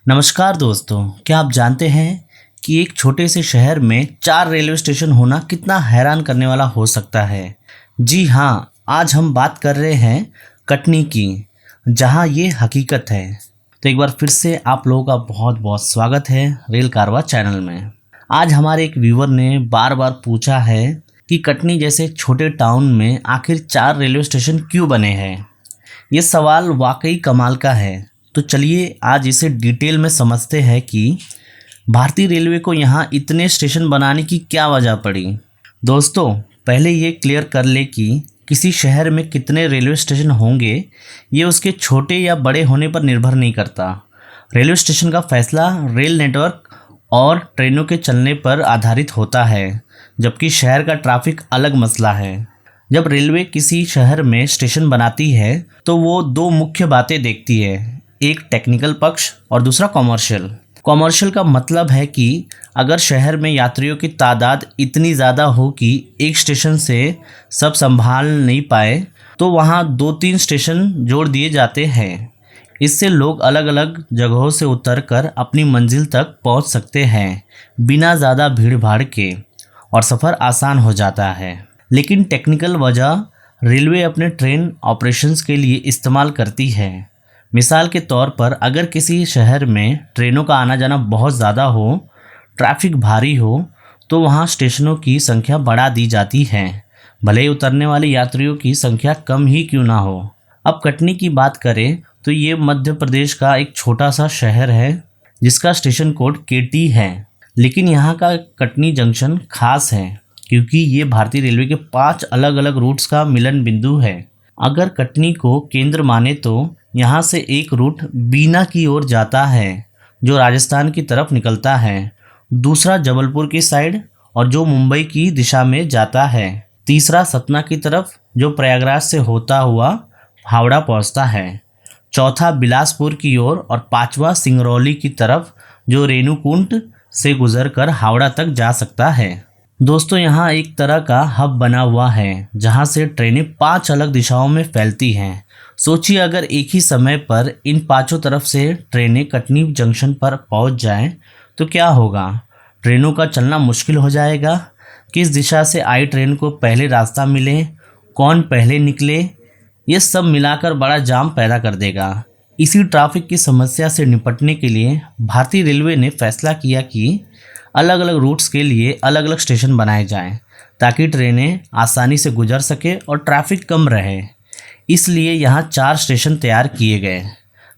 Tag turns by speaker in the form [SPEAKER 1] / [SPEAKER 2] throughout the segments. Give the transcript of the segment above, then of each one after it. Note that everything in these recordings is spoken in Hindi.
[SPEAKER 1] नमस्कार दोस्तों, क्या आप जानते हैं कि एक छोटे से शहर में 4 रेलवे स्टेशन होना कितना हैरान करने वाला हो सकता है। जी हाँ, आज हम बात कर रहे हैं कटनी की, जहाँ ये हकीकत है। तो एक बार फिर से आप लोगों का बहुत बहुत स्वागत है रेल कारवां चैनल में। आज हमारे एक व्यूवर ने बार बार पूछा है कि कटनी जैसे छोटे टाउन में आखिर 4 रेलवे स्टेशन क्यों बने हैं। ये सवाल वाकई कमाल का है। तो चलिए आज इसे डिटेल में समझते हैं कि भारतीय रेलवे को यहाँ इतने स्टेशन बनाने की क्या वजह पड़ी। दोस्तों, पहले ये क्लियर कर ले कि किसी शहर में कितने रेलवे स्टेशन होंगे ये उसके छोटे या बड़े होने पर निर्भर नहीं करता। रेलवे स्टेशन का फैसला रेल नेटवर्क और ट्रेनों के चलने पर आधारित होता है, जबकि शहर का ट्रैफिक अलग मसला है। जब रेलवे किसी शहर में स्टेशन बनाती है तो वो दो मुख्य बातें देखती है, एक टेक्निकल पक्ष और दूसरा कॉमर्शियल। कॉमर्शियल का मतलब है कि अगर शहर में यात्रियों की तादाद इतनी ज़्यादा हो कि एक स्टेशन से सब संभाल नहीं पाए तो वहाँ 2-3 स्टेशन जोड़ दिए जाते हैं। इससे लोग अलग अलग जगहों से उतरकर अपनी मंजिल तक पहुँच सकते हैं बिना ज़्यादा भीड़ भाड़ के, और सफ़र आसान हो जाता है। लेकिन टेक्निकल वजह रेलवे अपने ट्रेन ऑपरेशंस के लिए इस्तेमाल करती है। मिसाल के तौर पर अगर किसी शहर में ट्रेनों का आना जाना बहुत ज़्यादा हो, ट्रैफिक भारी हो, तो वहाँ स्टेशनों की संख्या बढ़ा दी जाती है, भले ही उतरने वाले यात्रियों की संख्या कम ही क्यों ना हो। अब कटनी की बात करें तो ये मध्य प्रदेश का एक छोटा सा शहर है जिसका स्टेशन कोड केटी है। लेकिन यहाँ का कटनी जंक्शन खास है क्योंकि ये भारतीय रेलवे के 5 अलग अलग रूट्स का मिलन बिंदु है। अगर कटनी को केंद्र माने तो यहाँ से एक रूट बीना की ओर जाता है जो राजस्थान की तरफ निकलता है, दूसरा जबलपुर की साइड और जो मुंबई की दिशा में जाता है, तीसरा सतना की तरफ जो प्रयागराज से होता हुआ हावड़ा पहुँचता है, चौथा बिलासपुर की ओर और पांचवा सिंगरौली की तरफ जो रेणुकूट से गुजरकर हावड़ा तक जा सकता है। दोस्तों, यहाँ एक तरह का हब बना हुआ है जहाँ से ट्रेनें 5 अलग दिशाओं में फैलती हैं। सोचिए अगर एक ही समय पर इन 5 तरफ से ट्रेनें कटनी जंक्शन पर पहुँच जाएं तो क्या होगा। ट्रेनों का चलना मुश्किल हो जाएगा। किस दिशा से आई ट्रेन को पहले रास्ता मिले, कौन पहले निकले, ये सब मिलाकर बड़ा जाम पैदा कर देगा। इसी ट्रैफिक की समस्या से निपटने के लिए भारतीय रेलवे ने फैसला किया कि अलग अलग रूट्स के लिए अलग अलग स्टेशन बनाए जाएं ताकि ट्रेनें आसानी से गुजर सके और ट्रैफिक कम रहे। इसलिए यहाँ 4 स्टेशन तैयार किए गए: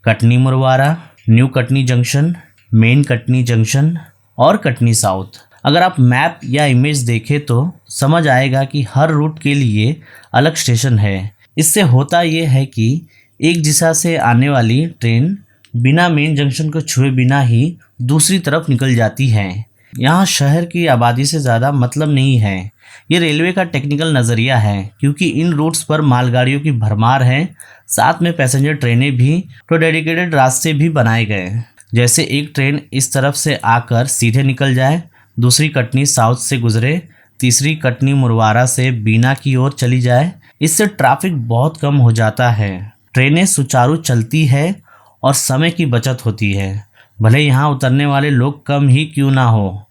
[SPEAKER 1] Katni Murwara, new Katni junction, main Katni junction और कटनी साउथ। अगर आप मैप या इमेज देखें तो समझ आएगा कि हर रूट के लिए अलग स्टेशन है। इससे होता ये है कि एक दिशा से आने वाली ट्रेन बिना मेन जंक्शन को छुए बिना ही दूसरी तरफ निकल जाती है। यहाँ शहर की आबादी से ज़्यादा मतलब नहीं है। ये रेलवे का टेक्निकल नज़रिया है क्योंकि इन रूट्स पर मालगाड़ियों की भरमार है, साथ में पैसेंजर ट्रेनें भी, तो डेडिकेटेड रास्ते भी बनाए गए हैं। जैसे एक ट्रेन इस तरफ से आकर सीधे निकल जाए, दूसरी कटनी साउथ से गुजरे, तीसरी कटनी मुरवारा से बीना की ओर चली जाए। इससे ट्रैफिक बहुत कम हो जाता है, ट्रेनें सुचारू चलती है और समय की बचत होती है, भले यहाँ उतरने वाले लोग कम ही क्यों ना हो,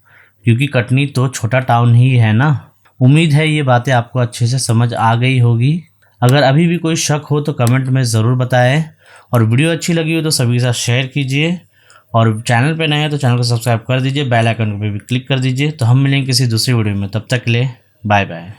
[SPEAKER 1] क्योंकि कटनी तो छोटा टाउन ही है ना। उम्मीद है ये बातें आपको अच्छे से समझ आ गई होगी। अगर अभी भी कोई शक हो तो कमेंट में ज़रूर बताएं, और वीडियो अच्छी लगी हो तो सभी के साथ शेयर कीजिए, और चैनल पे नए हैं तो चैनल को सब्सक्राइब कर दीजिए, बेल आइकन पे भी क्लिक कर दीजिए। तो हम मिलेंगे किसी दूसरी वीडियो में, तब तक के लिए बाय बाय।